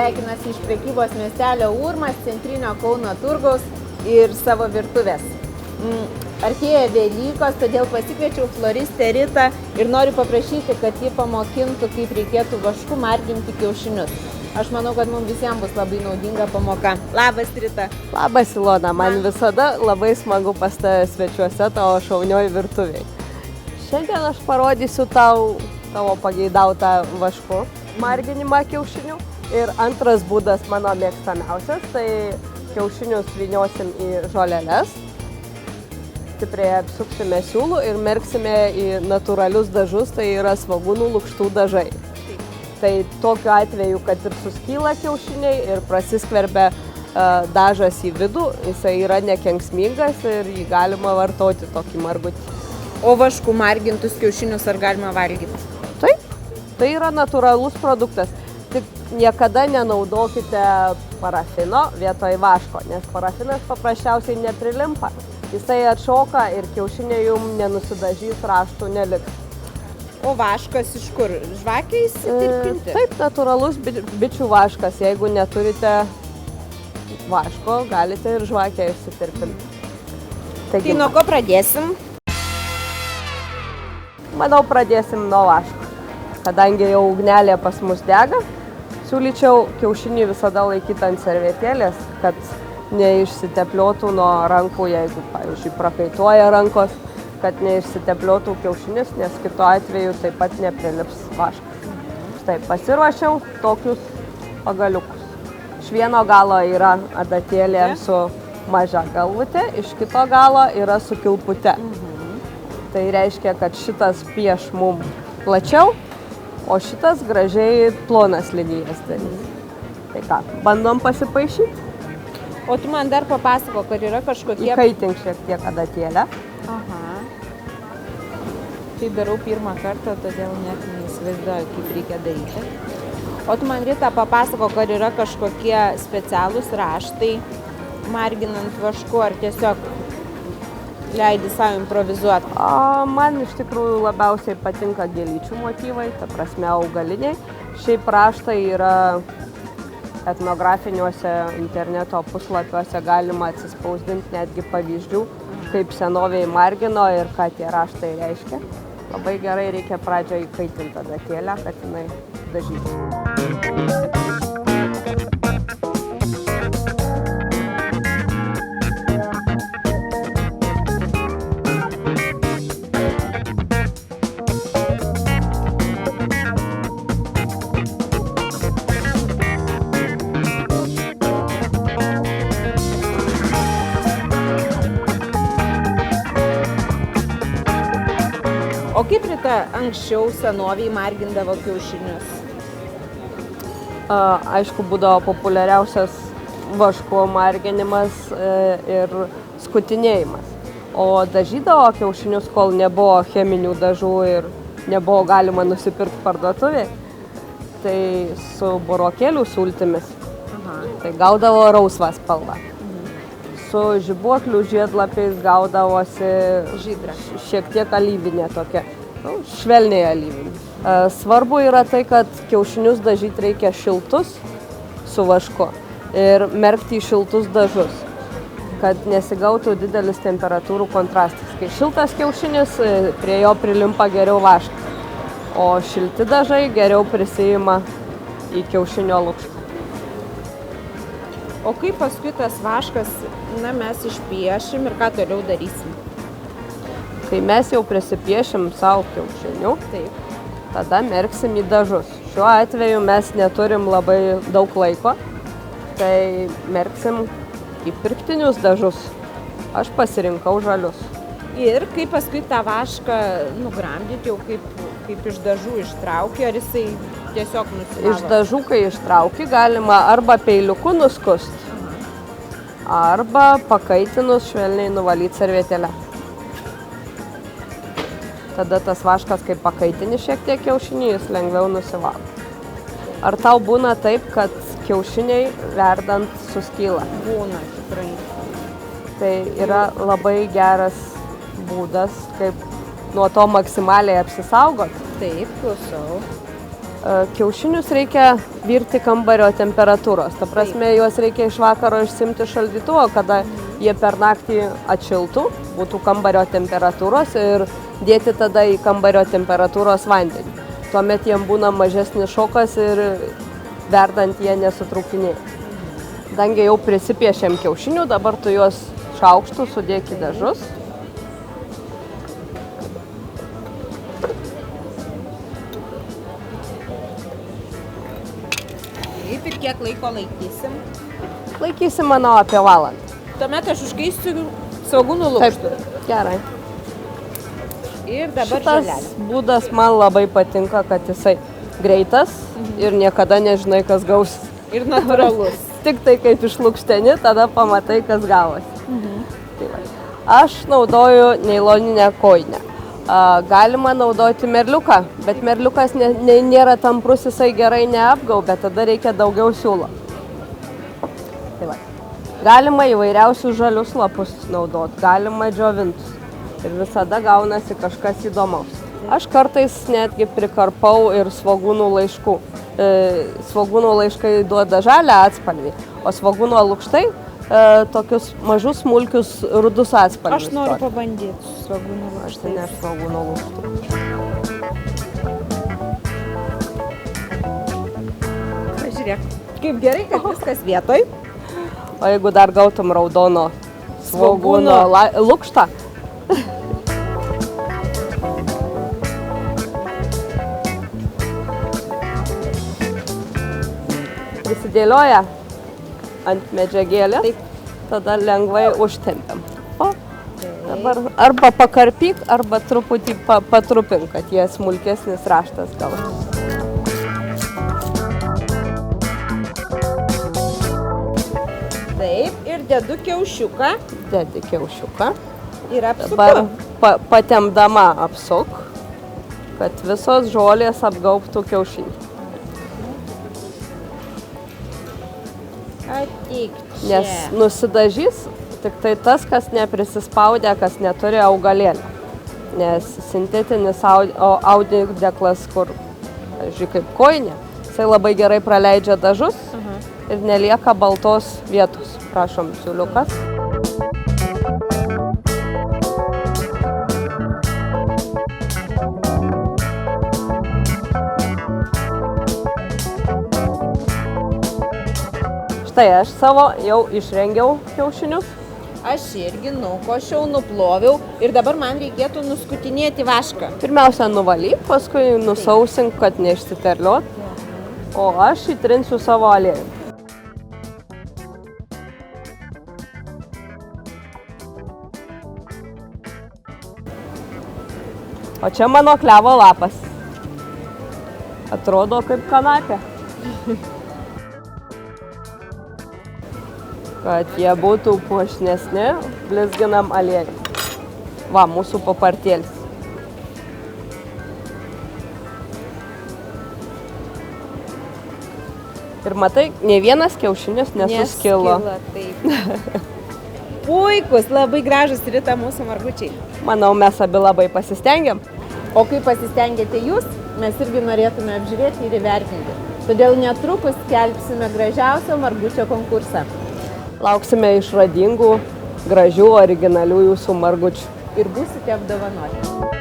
Sveikinuosi iš prekybos miestelio Urmas, centrinio Kauno turgaus ir savo virtuvės. Artėja Velykos, todėl pasikviečiau floristę Ritą ir noriu paprašyti, kad ji pamokintų, kaip reikėtų vašku marginti kiaušinius. Aš manau, kad mums visiems bus labai naudinga pamoka. Labas, Rita. Labas, Ilona. Man visada labai smagu pas tave svečiuose tavo šaunioj virtuviai. Šiandien aš parodysiu tavo pageidautą vašku marginimą kiaušinių. Ir antras būdas mano mėgstamiausias, tai kiaušinius vyniosim į žoleles. Stipriai apsuksime siūlų ir merksime į natūralius dažus, tai yra svogūnų lukštų dažai. Tai tokiu atveju, kad ir suskyla kiaušiniai ir prasiskverbia dažas į vidų, jisai yra nekenksmingas ir jį galima vartoti tokį margutį. O vašku margintus kiaušinius ar galima valgyti? Taip, tai yra natūralus produktas. Tik niekada nenaudokite parafino vietoj vaško, nes parafinas paprasčiausiai neprilimpa. Jisai atšoka ir kiaušiniai jums nenusidažys, raštų neliks. O vaškas iš kur? Žvakė įsitirpinti? Taip, natūralus bičių vaškas. Jeigu neturite vaško, galite ir žvakę įsitirpinti. Tai nuo ko pradėsim? Manau, pradėsim nuo vaško. Kadangi jau ugnelė pas mus dega, siūlyčiau kiaušinį visada laikyti ant servetėlės, kad neišsitepliotų nuo rankų, jeigu, pavyzdžiui, prakaituoja rankos, kad neišsitepliotų kiaušinis, nes kitu atveju taip pat neprilips vaškas. Štai pasiruošiau tokius pagaliukus. Iš vieno galo yra adatėlė su maža galvutė, iš kito galo yra su kilpute. Tai reiškia, kad šitas pieš mum plačiau, o šitas gražiai plonas linijas darys. Tai ką, bandom pasipaišyti? O tu man dar papasako, kad yra kažkokie... Įkaitink šiek tiek adatėlę. Aha. Tai darau pirmą kartą, todėl net neįsivaizduoju, kaip reikia daryti. O tu man, Rita, papasako, kad yra kažkokie specialūs raštai marginant vašku, ar tiesiog leidi savo improvizuoti? Man iš tikrųjų labiausiai patinka gėlyčių motyvai, ta prasme augaliniai. Šiaip raštai yra etnografiniuose interneto puslapiuose, galima atsispausdinti netgi pavyzdžių, kaip senoviai margino ir ką tie raštai reiškia. Labai gerai reikia pradžioje įkaitinti adatėlę, kad jinai dažytų. O kaip, Rita, anksčiau senoviai margindavo kiaušinius? Aišku, būdavo populiariausias vašku marginimas ir skutinėjimas. O dažydavo kiaušinius, kol nebuvo cheminių dažų ir nebuvo galima nusipirkti parduotuvėje, tai su burokėlių sultimis. Tai gaudavo rausvą spalvą. Su žibuoklių žiedlapiais gaudavosi Žydra. Šiek tiek alyvinė tokia, švelniai alyvinė. Svarbu yra tai, kad kiaušinius dažyti reikia šiltus su vašku ir merkti į šiltus dažus, kad nesigautų didelis temperatūrų kontrastas. Kai šiltas kiaušinis, prie jo prilimpa geriau vaškas, o šilti dažai geriau prisijima į kiaušinio lukštą. O kaip paskui tas vaškas, mes išpiešim ir ką toliau darysim? Kai mes jau prisipiešim savo kiaušinių, tada merksim į dažus. Šiuo atveju mes neturim labai daug laiko, tai merksim į pirktinius dažus. Aš pasirinkau žalius. Ir kaip paskui tą vašką nugramdyti, jau kaip iš dažų ištrauki, ar jisai tiesiog nusivalo? Iš dažų, kai ištrauki, galima arba peiliuku nuskust, arba pakaitinus švelniai nuvalyti servetėlę. Tada tas vaškas, kai pakaitini šiek tiek kiaušinį, jis lengviau nusivalo. Ar tau būna taip, kad kiaušiniai verdant suskyla? Būna, tikrai. Tai yra labai geras būdas, kaip nuo to maksimaliai apsisaugot. Taip, klausau. Kiaušinius reikia virti kambario temperatūros. Ta prasme, juos reikia iš vakaro išsimti šaldytuvo, kada jie per naktį atšiltų, būtų kambario temperatūros ir dėti tada į kambario temperatūros vandenį. Tuomet jiem būna mažesnis šokas ir verdant jie nesutrūkinėja. Kadangi jau prisipiešėm kiaušinių, dabar tu juos šaukštų sudėk į dažus. Taip, ir kiek laiko laikysim? Laikysim, manau, apie valandą. Tuomet aš užkaisiu svogūnų lukštų. Gerai. Ir dabar šitas žolelė. Būdas man labai patinka, kad jisai greitas ir niekada nežinai, kas gausis. Ir natūralus. Tik tai kaip išlukšteni, tada pamatai, kas gavosi. Tai va. Aš naudoju neiloninę kojinę. Galima naudoti merliuką, bet merliukas nėra tamprus, jisai gerai neapgaubia, tada reikia daugiau siūlo. Tai va. Galima įvairiausius žalius lapus naudoti, galima džiovintus. Ir visada gaunasi kažkas įdomaus. Aš kartais netgi prikarpau ir svogūnų laiškų. Svogūnų laiškai duoda žalią atspalvį, o svogūnų lukštai tokius mažus smulkius rudus atspalvius. Aš noriu pabandyti su svogūnų lukštais. Aš tai ne svogūnų lukštų. Pažiūrėk, kaip gerai, kad viskas vietoj. O jeigu dar gautum raudono svogūno lukštą. Prisidėlioja ant medžiagėlės, tada lengvai užtempiam. O, dabar arba pakarpyk, arba truputį patrupink, kad jie smulkesnis raštas gautų. Taip, ir dedu kiaušiuką. Dedi kiaušiuką. Ir apsuku. Dabar patemdama apsuk, kad visos žolės apgaubtų kiaušinį. Ateik čia. Nes nusidažys tik tai tas, kas neprisispaudė, kas neturi augalėlio. Nes sintetinis audeklas, kur, pavyzdžiui, kaip kojinė, jisai labai gerai praleidžia dažus ir nelieka baltos vietos. Prašom, siūliukas. Štai aš savo jau išrengiau kiaušinius. Aš irgi nukošiau, nuploviau ir dabar man reikėtų nuskutinėti vašką. Pirmiausia nuvalyk, paskui nusausink, kad neišsiterliot, o aš įtrinsiu savo aliejų. O čia mano klevo lapas. Atrodo kaip kanapė. Kad jie būtų puošnesni, blizginam aliejų. Va, mūsų papartėlis. Ir matai, ne vienas kiaušinis nesuskilo. Taip. Puikus, labai gražus Rita mūsų margučiai. Manau, mes abi labai pasistengėm. O kai pasistengėte jūs, mes irgi norėtume apžiūrėti ir įvertinti. Todėl netrukus skelbsime gražiausio margučio konkursą. Lauksime išradingų, gražių, originalių jūsų margučių. Ir būsite apdovanoti.